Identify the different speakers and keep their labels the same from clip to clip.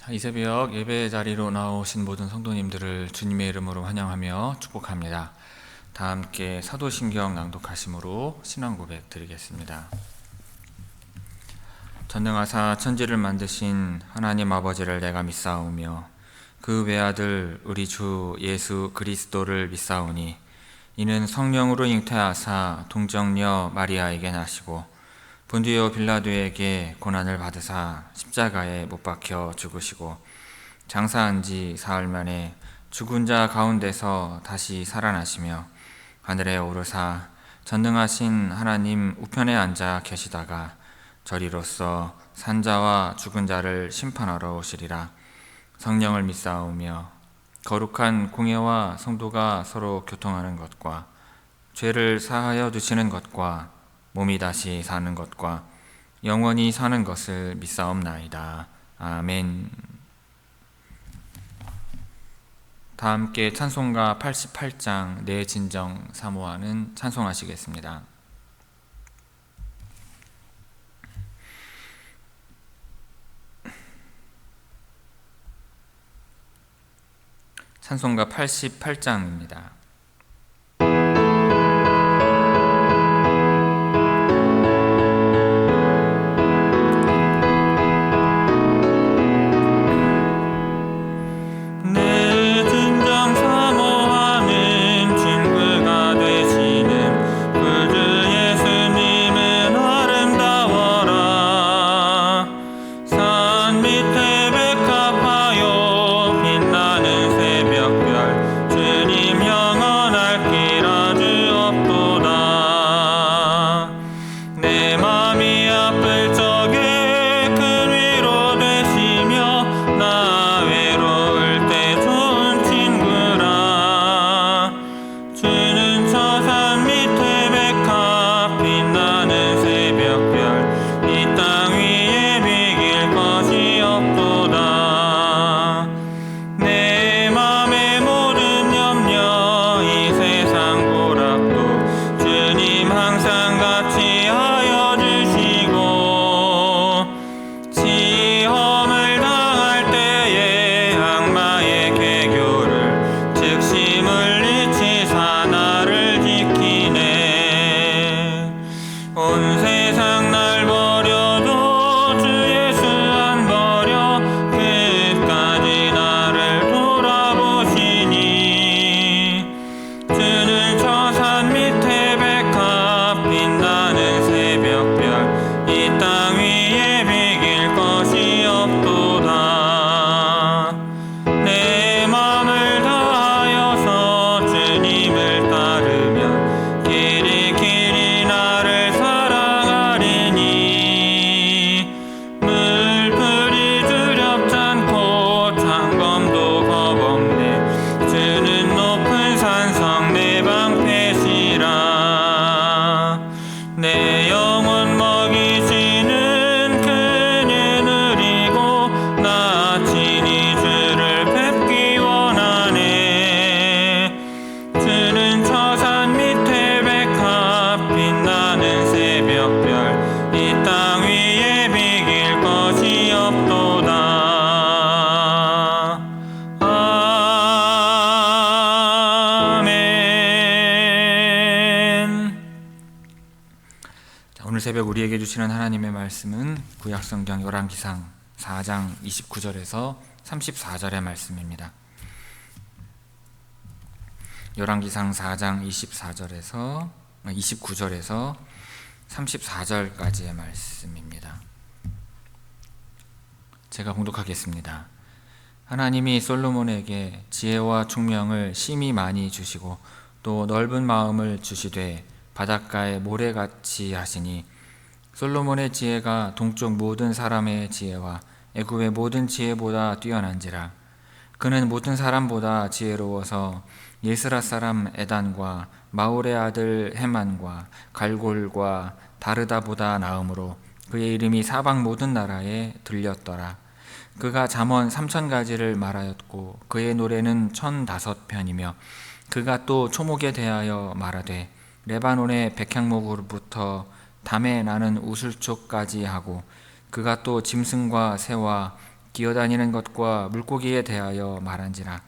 Speaker 1: 이 새벽 예배 자리로 나오신 모든 성도님들을 주님의 이름으로 환영하며 축복합니다. 다 함께 사도신경 낭독하심으로 신앙 고백 드리겠습니다. 전능하사 천지를 만드신 하나님 아버지를 내가 믿사오며 그 외아들 우리 주 예수 그리스도를 믿사오니 이는 성령으로 잉태하사 동정녀 마리아에게 나시고 본디오 빌라도에게 고난을 받으사 십자가에 못 박혀 죽으시고 장사한 지 사흘 만에 죽은 자 가운데서 다시 살아나시며 하늘에 오르사 전능하신 하나님 우편에 앉아 계시다가 저리로서 산자와 죽은 자를 심판하러 오시리라. 성령을 믿사오며 거룩한 공예와 성도가 서로 교통하는 것과 죄를 사하여 주시는 것과 몸이 다시 사는 것과 영원히 사는 것을 믿사옵나이다. 아멘. 다 함께 찬송가 88장 내 진정 사모하는 찬송하시겠습니다. 찬송가 88장입니다. 오늘 새벽 우리에게 주시는 하나님의 말씀은 구약성경 열왕기상 4장 29절에서 34절의 말씀입니다. 열왕기상 4장 29절에서 34절까지의 말씀입니다. 제가 봉독하겠습니다. 하나님이 솔로몬에게 지혜와 총명을 심히 많이 주시고 또 넓은 마음을 주시되 바닷가의 모래같이 하시니 솔로몬의 지혜가 동쪽 모든 사람의 지혜와 애굽의 모든 지혜보다 뛰어난지라. 그는 모든 사람보다 지혜로워서 예스라 사람 에단과 마올의 아들 헤만과 갈골과 다르다보다 나음으로 그의 이름이 사방 모든 나라에 들렸더라. 그가 잠언 3000가지를 말하였고 그의 노래는 1005편이며 그가 또 초목에 대하여 말하되 레바논의 백향목으로부터 담에 나는 우슬초까지 하고 그가 또 짐승과 새와 기어다니는 것과 물고기에 대하여 말한지라.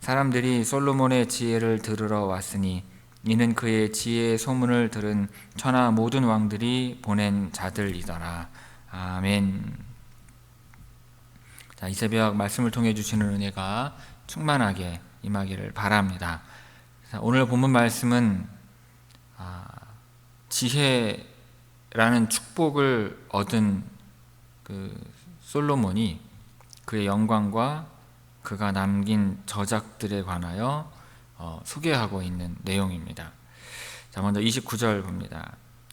Speaker 1: 사람들이 솔로몬의 지혜를 들으러 왔으니 이는 그의 지혜의 소문을 들은 천하 모든 왕들이 보낸 자들이더라. 아멘. 자, 이 새벽 말씀을 통해 주시는 은혜가 충만하게 임하기를 바랍니다. 자, 오늘 본문 말씀은 지혜라는 축복을 얻은 솔로몬이 그의 영광과 그가 남긴 저작들에 관하여 소개하고 있는 내용입니다. 자, 먼저 29절 봅니다.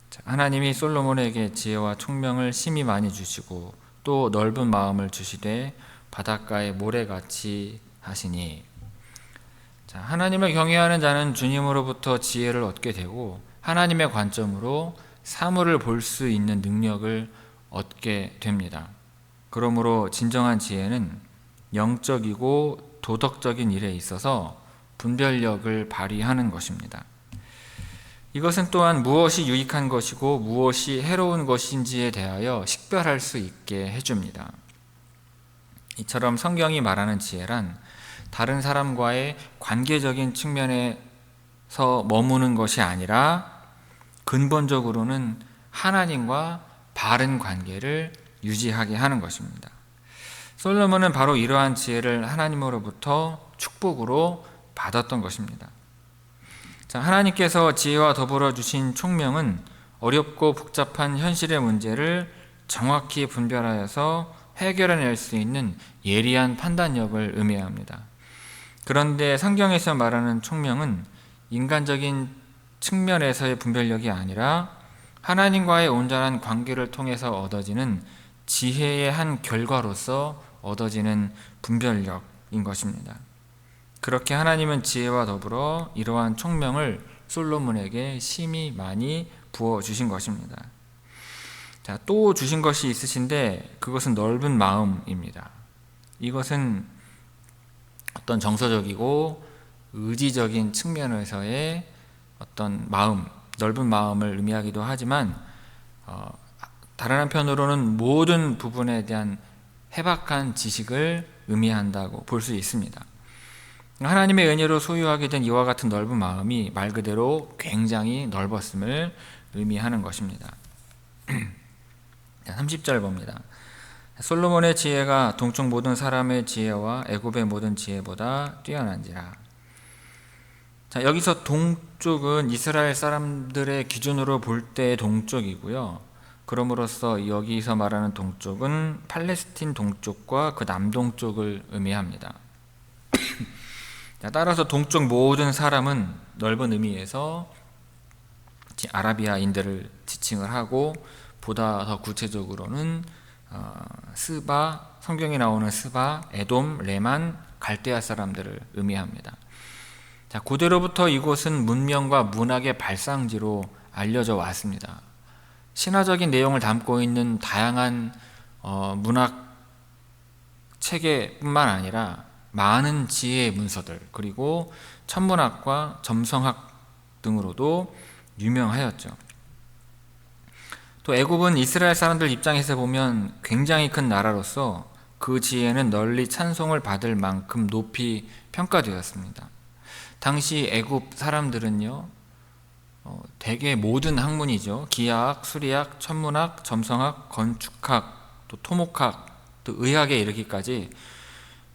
Speaker 1: 자, 하나님이 솔로몬에게 지혜와 총명을 심히 많이 주시고 또 넓은 마음을 주시되 바닷가의 모래같이 하시니. 자, 하나님을 경외하는 자는 주님으로부터 지혜를 얻게 되고 하나님의 관점으로 사물을 볼 수 있는 능력을 얻게 됩니다. 그러므로 진정한 지혜는 영적이고 도덕적인 일에 있어서 분별력을 발휘하는 것입니다. 이것은 또한 무엇이 유익한 것이고 무엇이 해로운 것인지에 대하여 식별할 수 있게 해줍니다. 이처럼 성경이 말하는 지혜란 다른 사람과의 관계적인 측면에서 머무는 것이 아니라 근본적으로는 하나님과 바른 관계를 유지하게 하는 것입니다. 솔로몬은 바로 이러한 지혜를 하나님으로부터 축복으로 받았던 것입니다. 자, 하나님께서 지혜와 더불어 주신 총명은 어렵고 복잡한 현실의 문제를 정확히 분별하여서 해결해낼 수 있는 예리한 판단력을 의미합니다. 그런데 성경에서 말하는 총명은 인간적인 측면에서의 분별력이 아니라 하나님과의 온전한 관계를 통해서 얻어지는 지혜의 한 결과로서 얻어지는 분별력인 것입니다. 그렇게 하나님은 지혜와 더불어 이러한 총명을 솔로몬에게 심히 많이 부어주신 것입니다. 자, 또 주신 것이 있으신데 그것은 넓은 마음입니다. 이것은 어떤 정서적이고 의지적인 측면에서의 어떤 마음, 넓은 마음을 의미하기도 하지만 다른 한편으로는 모든 부분에 대한 해박한 지식을 의미한다고 볼 수 있습니다. 하나님의 은혜로 소유하게 된 이와 같은 넓은 마음이 말 그대로 굉장히 넓었음을 의미하는 것입니다. 30절 봅니다. 솔로몬의 지혜가 동쪽 모든 사람의 지혜와 애굽의 모든 지혜보다 뛰어난지라. 자, 여기서 동쪽은 이스라엘 사람들의 기준으로 볼 때의 동쪽이고요. 그럼으로써 여기서 말하는 동쪽은 팔레스틴 동쪽과 그 남동쪽을 의미합니다. 따라서 동쪽 모든 사람은 넓은 의미에서 아라비아인들을 지칭을 하고 보다 더 구체적으로는 스바, 성경에 나오는 스바, 에돔, 레만, 갈대아 사람들을 의미합니다. 자, 고대로부터 이곳은 문명과 문학의 발상지로 알려져 왔습니다. 신화적인 내용을 담고 있는 다양한 문학 체계뿐만 아니라 많은 지혜의 문서들, 그리고 천문학과 점성학 등으로도 유명하였죠. 또 애굽은 이스라엘 사람들 입장에서 보면 굉장히 큰 나라로서 그 지혜는 널리 찬송을 받을 만큼 높이 평가되었습니다. 당시 애굽 사람들은요, 대개 모든 학문이죠. 기하학, 수리학, 천문학, 점성학, 건축학, 또 토목학, 또 의학에 이르기까지,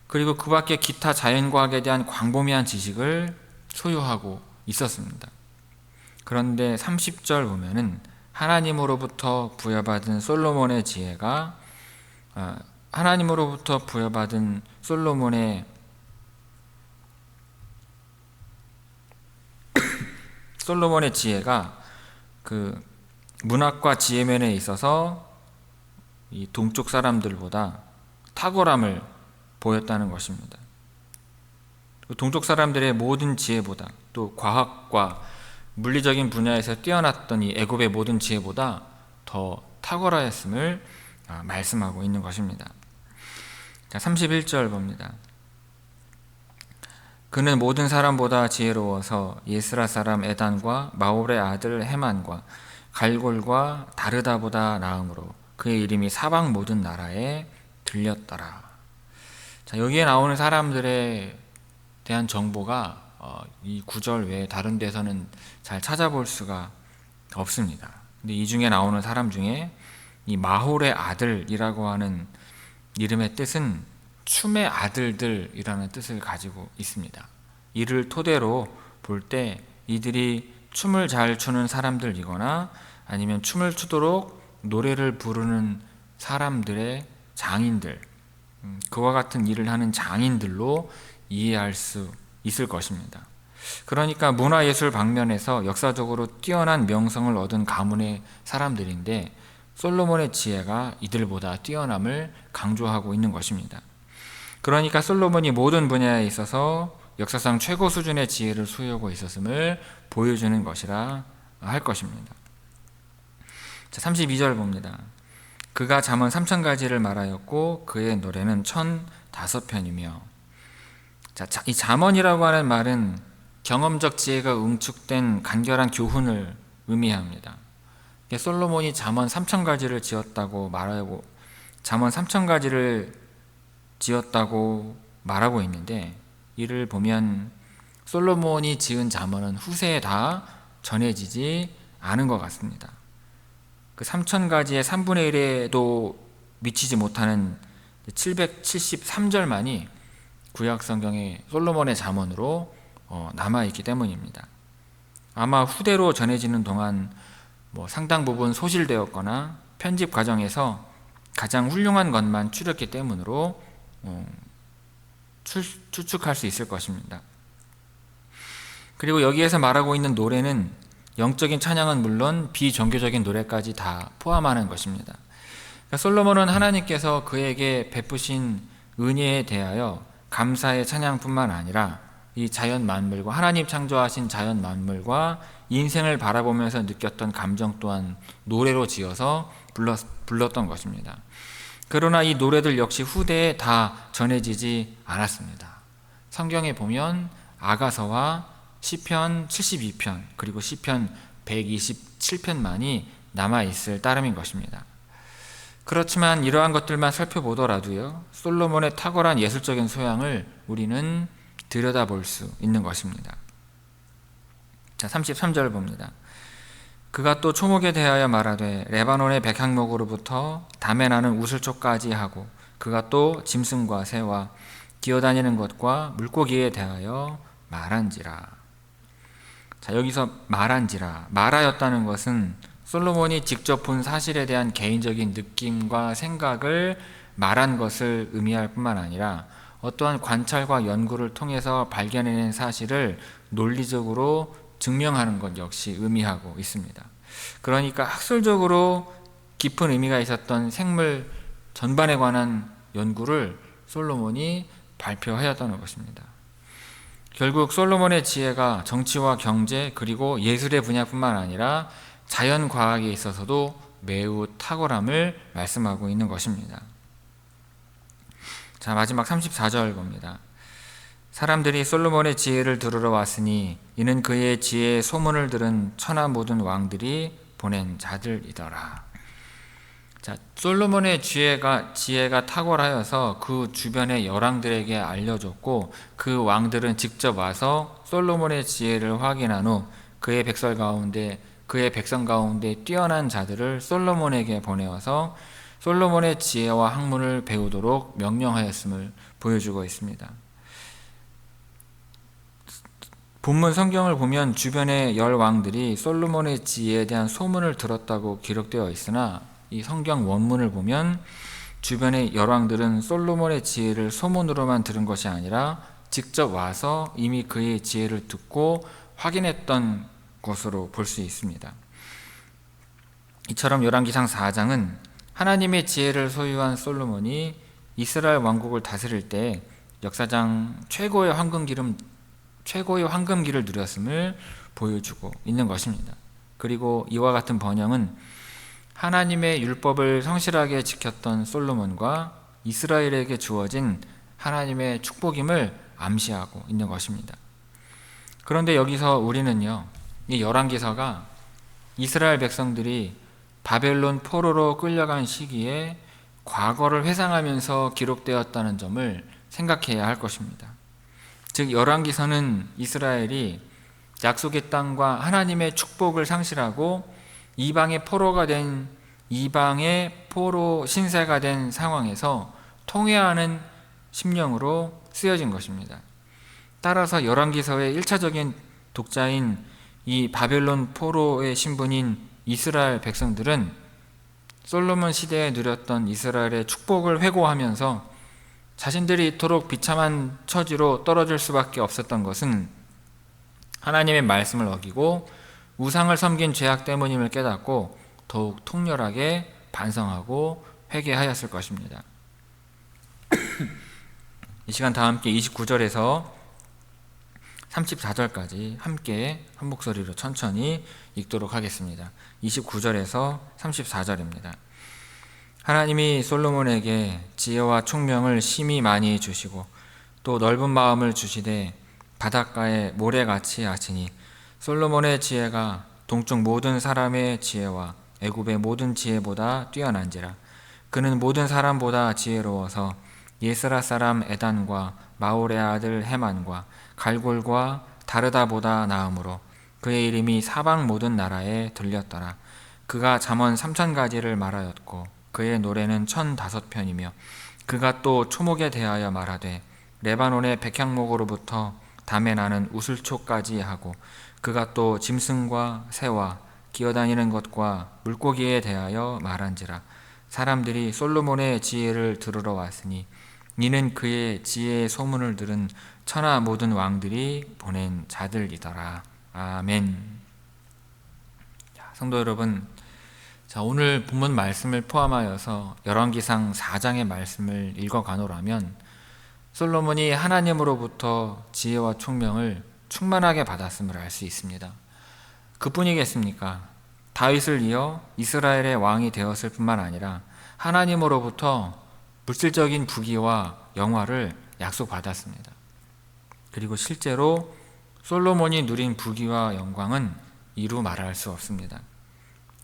Speaker 1: 그리고 그 밖에 기타 자연과학에 대한 광범위한 지식을 소유하고 있었습니다. 그런데 30절 보면은 하나님으로부터 부여받은 솔로몬의 지혜가 하나님으로부터 부여받은 솔로몬의 지혜가 그 문학과 지혜면에 있어서 이 동쪽 사람들보다 탁월함을 보였다는 것입니다. 동쪽 사람들의 모든 지혜보다, 또 과학과 물리적인 분야에서 뛰어났던 이 애굽의 모든 지혜보다 더 탁월하였음을 말씀하고 있는 것입니다. 자, 31절 봅니다. 그는 모든 사람보다 지혜로워서 예스라 사람 에단과 마올의 아들 헤만과 갈골과 다르다보다 나음으로 그의 이름이 사방 모든 나라에 들렸더라. 자, 여기에 나오는 사람들에 대한 정보가 이 구절 외에 다른 데서는 잘 찾아볼 수가 없습니다. 근데 이 중에 나오는 사람 중에 이 마홀의 아들이라고 하는 이름의 뜻은 춤의 아들들이라는 뜻을 가지고 있습니다. 이를 토대로 볼 때 이들이 춤을 잘 추는 사람들이거나 아니면 춤을 추도록 노래를 부르는 사람들의 장인들, 그와 같은 일을 하는 장인들로 이해할 수 있을 것입니다. 그러니까 문화예술 방면에서 역사적으로 뛰어난 명성을 얻은 가문의 사람들인데 솔로몬의 지혜가 이들보다 뛰어남을 강조하고 있는 것입니다. 그러니까 솔로몬이 모든 분야에 있어서 역사상 최고 수준의 지혜를 소유하고 있었음을 보여주는 것이라 할 것입니다. 자, 32절 봅니다. 그가 잠언 3,000가지를 말하였고 그의 노래는 1,005편이며. 자, 이 잠언이라고 하는 말은 경험적 지혜가 응축된 간결한 교훈을 의미합니다. 솔로몬이 잠언 3,000가지를 지었다고 말하고 잠언 3,000가지를 지었다고 말하고 있는데, 이를 보면 솔로몬이 지은 잠언은 후세에 다 전해지지 않은 것 같습니다. 그 3,000가지의 3분의 1에도 미치지 못하는 773절만이 구약 성경의 솔로몬의 잠언으로 남아있기 때문입니다. 아마 후대로 전해지는 동안 상당 부분 소실되었거나 편집 과정에서 가장 훌륭한 것만 추렸기 때문으로 추측할 수 있을 것입니다. 그리고 여기에서 말하고 있는 노래는 영적인 찬양은 물론 비종교적인 노래까지 다 포함하는 것입니다. 그러니까 솔로몬은 하나님께서 그에게 베푸신 은혜에 대하여 감사의 찬양뿐만 아니라 이 자연 만물과 하나님 창조하신 자연 만물과 인생을 바라보면서 느꼈던 감정 또한 노래로 지어서 불렀던 것입니다. 그러나 이 노래들 역시 후대에 다 전해지지 않았습니다. 성경에 보면 아가서와 시편 72편 그리고 시편 127편만이 남아있을 따름인 것입니다. 그렇지만 이러한 것들만 살펴보더라도요, 솔로몬의 탁월한 예술적인 소양을 우리는 들여다볼 수 있는 것입니다. 자, 33절 봅니다. 그가 또 초목에 대하여 말하되 레바논의 백향목으로부터 담에 나는 우슬초까지 하고, 그가 또 짐승과 새와 기어다니는 것과 물고기에 대하여 말한지라. 자, 여기서 말하였다는 것은 솔로몬이 직접 본 사실에 대한 개인적인 느낌과 생각을 말한 것을 의미할 뿐만 아니라 어떠한 관찰과 연구를 통해서 발견해낸 사실을 논리적으로 증명하는 것 역시 의미하고 있습니다. 그러니까 학술적으로 깊은 의미가 있었던 생물 전반에 관한 연구를 솔로몬이 발표하였다는 것입니다. 결국 솔로몬의 지혜가 정치와 경제 그리고 예술의 분야뿐만 아니라 자연과학에 있어서도 매우 탁월함을 말씀하고 있는 것입니다. 자, 마지막 34절 봅니다. 사람들이 솔로몬의 지혜를 들으러 왔으니 이는 그의 지혜의 소문을 들은 천하 모든 왕들이 보낸 자들이더라. 자, 솔로몬의 지혜가 탁월하여서 그 주변의 열왕들에게 알려졌고, 그 왕들은 직접 와서 솔로몬의 지혜를 확인한 후 그의 백성 가운데 뛰어난 자들을 솔로몬에게 보내어서 솔로몬의 지혜와 학문을 배우도록 명령하였음을 보여주고 있습니다. 본문 성경을 보면 주변의 열 왕들이 솔로몬의 지혜에 대한 소문을 들었다고 기록되어 있으나, 이 성경 원문을 보면 주변의 열 왕들은 솔로몬의 지혜를 소문으로만 들은 것이 아니라 직접 와서 이미 그의 지혜를 듣고 확인했던 것으로 볼 수 있습니다. 이처럼 열왕기상 4장은 하나님의 지혜를 소유한 솔로몬이 이스라엘 왕국을 다스릴 때 역사상 최고의 황금기를 누렸음을 보여주고 있는 것입니다. 그리고 이와 같은 번영은 하나님의 율법을 성실하게 지켰던 솔로몬과 이스라엘에게 주어진 하나님의 축복임을 암시하고 있는 것입니다. 그런데 여기서 우리는요, 이 열왕기서가 이스라엘 백성들이 바벨론 포로로 끌려간 시기에 과거를 회상하면서 기록되었다는 점을 생각해야 할 것입니다. 즉 열왕기서는 이스라엘이 약속의 땅과 하나님의 축복을 상실하고 이방의 포로 신세가 된 상황에서 통회하는 심령으로 쓰여진 것입니다. 따라서 열왕기서의 1차적인 독자인 이 바벨론 포로의 신분인 이스라엘 백성들은 솔로몬 시대에 누렸던 이스라엘의 축복을 회고하면서 자신들이 이토록 비참한 처지로 떨어질 수밖에 없었던 것은 하나님의 말씀을 어기고 우상을 섬긴 죄악 때문임을 깨닫고 더욱 통렬하게 반성하고 회개하였을 것입니다. 이 시간 다 함께 29절에서 34절까지 함께 한 목소리로 천천히 읽도록 하겠습니다. 29절에서 34절입니다. 하나님이 솔로몬에게 지혜와 총명을 심히 많이 주시고 또 넓은 마음을 주시되 바닷가에 모래같이 하시니 솔로몬의 지혜가 동쪽 모든 사람의 지혜와 애굽의 모든 지혜보다 뛰어난지라. 그는 모든 사람보다 지혜로워서 예스라 사람 에단과 마올의 아들 헤만과 갈골과 다르다보다 나음으로 그의 이름이 사방 모든 나라에 들렸더라. 그가 잠언 3000가지를 말하였고 그의 노래는 1005편이며 그가 또 초목에 대하여 말하되 레바논의 백향목으로부터 담에 나는 우슬초까지 하고 그가 또 짐승과 새와 기어다니는 것과 물고기에 대하여 말한지라. 사람들이 솔로몬의 지혜를 들으러 왔으니 이는 그의 지혜의 소문을 들은 천하 모든 왕들이 보낸 자들이더라. 아멘. 성도 여러분, 오늘 본문 말씀을 포함하여서 열왕기상 4장의 말씀을 읽어가노라면 솔로몬이 하나님으로부터 지혜와 총명을 충만하게 받았음을 알 수 있습니다. 그뿐이겠습니까? 다윗을 이어 이스라엘의 왕이 되었을 뿐만 아니라 하나님으로부터 물질적인 부귀와 영화를 약속받았습니다. 그리고 실제로 솔로몬이 누린 부귀와 영광은 이루 말할 수 없습니다.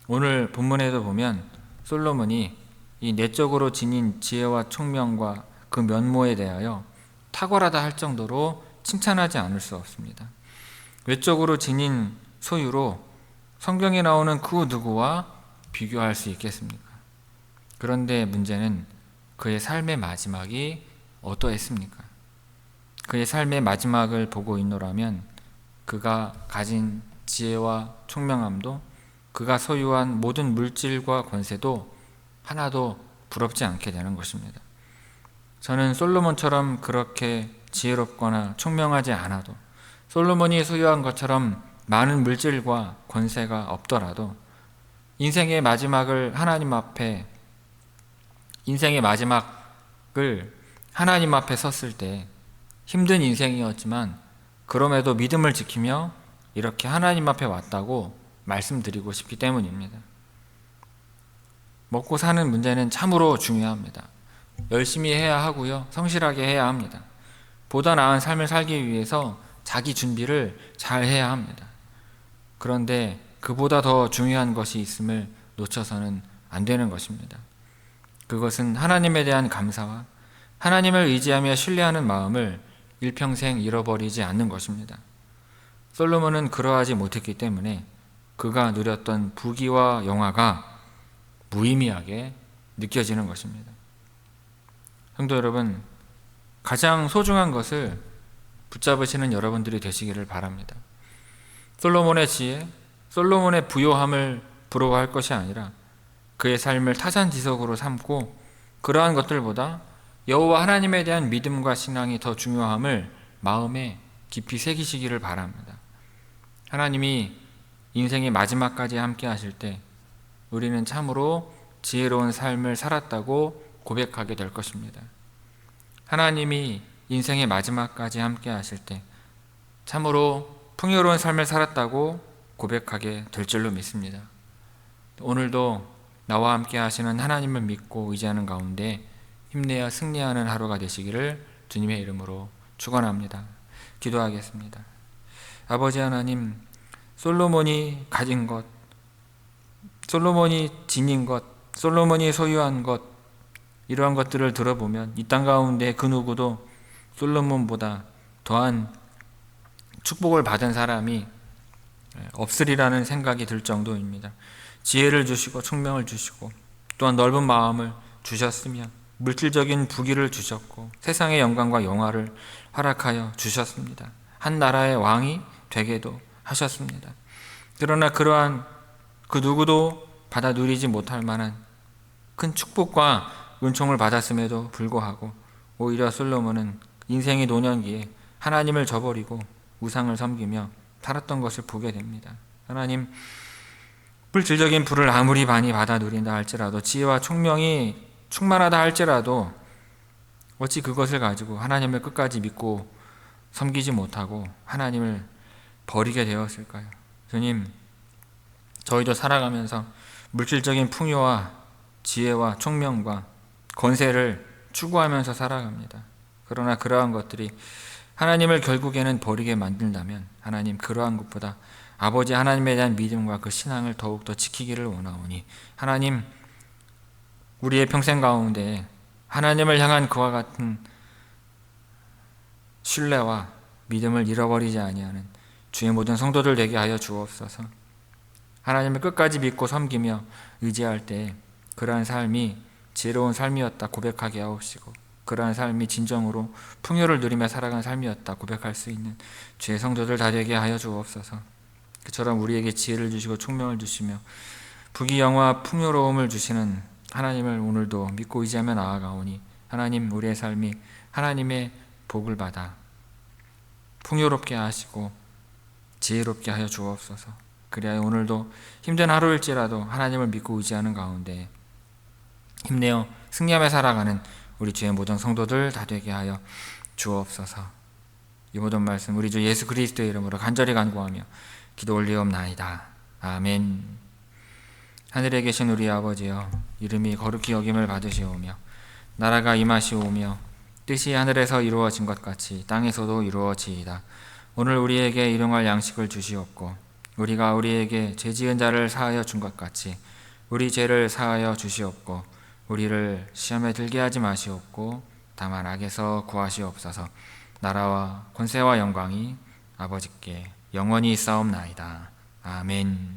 Speaker 1: 오늘 본문에도 보면 솔로몬이 이 내적으로 지닌 지혜와 총명과 그 면모에 대하여 탁월하다 할 정도로 칭찬하지 않을 수 없습니다. 외적으로 지닌 소유로 성경에 나오는 그 누구와 비교할 수 있겠습니까? 그런데 문제는 그의 삶의 마지막이 어떠했습니까? 그의 삶의 마지막을 보고 있노라면 그가 가진 지혜와 총명함도 그가 소유한 모든 물질과 권세도 하나도 부럽지 않게 되는 것입니다. 저는 솔로몬처럼 그렇게 지혜롭거나 총명하지 않아도 솔로몬이 소유한 것처럼 많은 물질과 권세가 없더라도 인생의 마지막을 하나님 앞에 섰을 때 힘든 인생이었지만 그럼에도 믿음을 지키며 이렇게 하나님 앞에 왔다고 말씀드리고 싶기 때문입니다. 먹고 사는 문제는 참으로 중요합니다. 열심히 해야 하고요. 성실하게 해야 합니다. 보다 나은 삶을 살기 위해서 자기 준비를 잘 해야 합니다. 그런데 그보다 더 중요한 것이 있음을 놓쳐서는 안 되는 것입니다. 그것은 하나님에 대한 감사와 하나님을 의지하며 신뢰하는 마음을 일평생 잃어버리지 않는 것입니다. 솔로몬은 그러하지 못했기 때문에 그가 누렸던 부귀와 영화가 무의미하게 느껴지는 것입니다. 성도 여러분, 가장 소중한 것을 붙잡으시는 여러분들이 되시기를 바랍니다. 솔로몬의 지혜, 솔로몬의 부요함을 부러워할 것이 아니라 그의 삶을 타산지석으로 삼고 그러한 것들보다 여호와 하나님에 대한 믿음과 신앙이 더 중요함을 마음에 깊이 새기시기를 바랍니다. 하나님이 인생의 마지막까지 함께 하실 때 우리는 참으로 지혜로운 삶을 살았다고 고백하게 될 것입니다. 하나님이 인생의 마지막까지 함께 하실 때 참으로 풍요로운 삶을 살았다고 고백하게 될 줄로 믿습니다. 오늘도 나와 함께 하시는 하나님을 믿고 의지하는 가운데 힘내어 승리하는 하루가 되시기를 주님의 이름으로 축원합니다. 기도하겠습니다. 아버지 하나님, 솔로몬이 가진 것, 솔로몬이 지닌 것, 솔로몬이 소유한 것, 이러한 것들을 들어보면 이 땅 가운데 그 누구도 솔로몬보다 더한 축복을 받은 사람이 없으리라는 생각이 들 정도입니다. 지혜를 주시고 총명을 주시고 또한 넓은 마음을 주셨으며 물질적인 부귀를 주셨고 세상의 영광과 영화를 허락하여 주셨습니다. 한 나라의 왕이 되게도 하셨습니다. 그러나 그러한 그 누구도 받아 누리지 못할 만한 큰 축복과 은총을 받았음에도 불구하고 오히려 솔로몬은 인생의 노년기에 하나님을 저버리고 우상을 섬기며 살았던 것을 보게 됩니다. 하나님, 물질적인 부를 아무리 많이 받아 누린다 할지라도 지혜와 총명이 충만하다 할지라도 어찌 그것을 가지고 하나님을 끝까지 믿고 섬기지 못하고 하나님을 버리게 되었을까요? 주님, 저희도 살아가면서 물질적인 풍요와 지혜와 총명과 권세를 추구하면서 살아갑니다. 그러나 그러한 것들이 하나님을 결국에는 버리게 만든다면 하나님, 그러한 것보다 아버지 하나님에 대한 믿음과 그 신앙을 더욱더 지키기를 원하오니 하나님, 우리의 평생 가운데 하나님을 향한 그와 같은 신뢰와 믿음을 잃어버리지 아니하는 주의 모든 성도들 되게 하여 주옵소서. 하나님을 끝까지 믿고 섬기며 의지할 때 그러한 삶이 지혜로운 삶이었다 고백하게 하옵시고 그러한 삶이 진정으로 풍요를 누리며 살아간 삶이었다 고백할 수 있는 주의 성도들 다 되게 하여 주옵소서. 그처럼 우리에게 지혜를 주시고 총명을 주시며 부귀 영화 풍요로움을 주시는 하나님을 오늘도 믿고 의지하며 나아가오니 하나님, 우리의 삶이 하나님의 복을 받아 풍요롭게 하시고 지혜롭게 하여 주옵소서. 그리하여 오늘도 힘든 하루일지라도 하나님을 믿고 의지하는 가운데 힘내어 승리하며 살아가는 우리 주의 모든 성도들 다 되게 하여 주옵소서. 이 모든 말씀 우리 주 예수 그리스도의 이름으로 간절히 간구하며 기도 올리옵나이다. 아멘. 하늘에 계신 우리 아버지여, 이름이 거룩히 여김을 받으시오며 나라가 임하시오며 뜻이 하늘에서 이루어진 것 같이 땅에서도 이루어지이다. 오늘 우리에게 일용할 양식을 주시옵고 우리가 우리에게 죄 지은 자를 사하여 준 것 같이 우리 죄를 사하여 주시옵고 우리를 시험에 들게 하지 마시옵고 다만 악에서 구하시옵소서. 나라와 권세와 영광이 아버지께 영원히 있사옵나이다. 아멘.